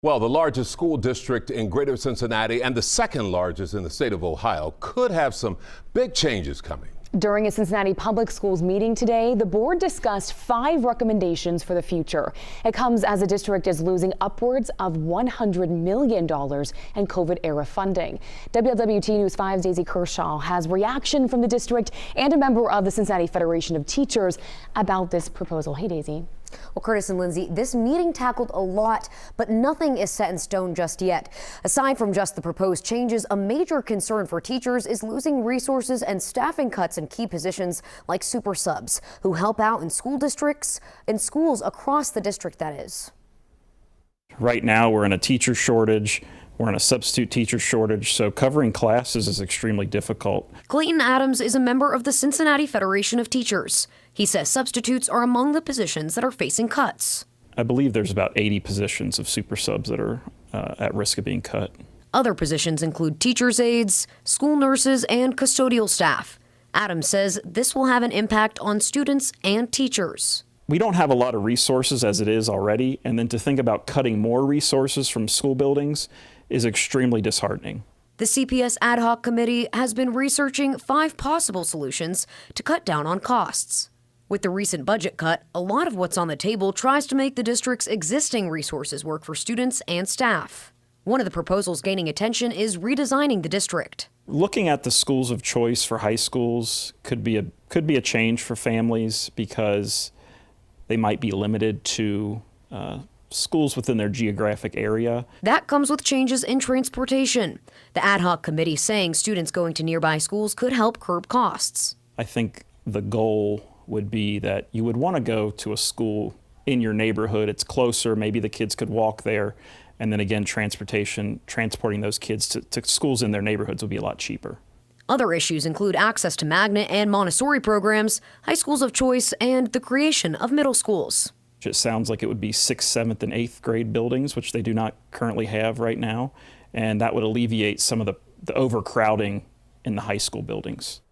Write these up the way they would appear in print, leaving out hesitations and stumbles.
Well, the largest school district in Greater Cincinnati and the second largest in the state of Ohio could have some big changes coming. During a Cincinnati Public Schools meeting today, the board discussed 5 recommendations for the future. It comes as the district is losing upwards of $100 million in COVID-era funding. WLWT News 5's Daisy Kershaw has reaction from the district and a member of the Cincinnati Federation of Teachers about this proposal. Hey, Daisy. Well, Curtis and Lindsay, this meeting tackled a lot, but nothing is set in stone just yet. Aside from just the proposed changes, a major concern for teachers is losing resources and staffing cuts in key positions like super subs, who help out in school districts and schools across the district, that is. Right now, we're in a teacher shortage. We're in a substitute teacher shortage, so covering classes is extremely difficult. Clayton Adams is a member of the Cincinnati Federation of Teachers. He says substitutes are among the positions that are facing cuts. I believe there's about 80 positions of super subs that are at risk of being cut. Other positions include teachers' aides, school nurses, and custodial staff. Adams says this will have an impact on students and teachers. We don't have a lot of resources as it is already, and then to think about cutting more resources from school buildings is extremely disheartening. The CPS Ad Hoc Committee has been researching 5 possible solutions to cut down on costs. With the recent budget cut, a lot of what's on the table tries to make the district's existing resources work for students and staff. One of the proposals gaining attention is redesigning the district. Looking at the schools of choice for high schools could be a change for families because they might be limited to schools within their geographic area. That comes with changes in transportation. The ad hoc committee saying students going to nearby schools could help curb costs. I think the goal would be that you would want to go to a school in your neighborhood. It's closer, maybe the kids could walk there, and then again, transporting those kids to schools in their neighborhoods would be a lot cheaper. Other issues include access to magnet and Montessori programs, high schools of choice, and the creation of middle schools. It sounds like it would be 6th, 7th, and 8th grade buildings, which they do not currently have right now, and that would alleviate some of the overcrowding in the high school buildings.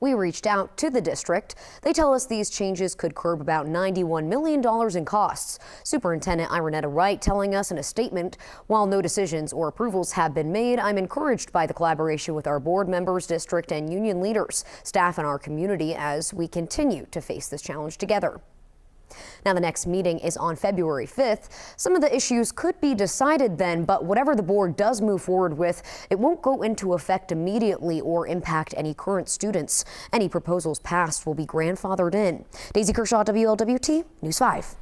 We reached out to the district. They tell us these changes could curb about $91 million in costs. Superintendent Ironetta Wright telling us in a statement, while no decisions or approvals have been made, I'm encouraged by the collaboration with our board members, district and union leaders, staff in our community as we continue to face this challenge together. Now, the next meeting is on February 5th. Some of the issues could be decided then, but whatever the board does move forward with, it won't go into effect immediately or impact any current students. Any proposals passed will be grandfathered in. Daisy Kershaw, WLWT News 5.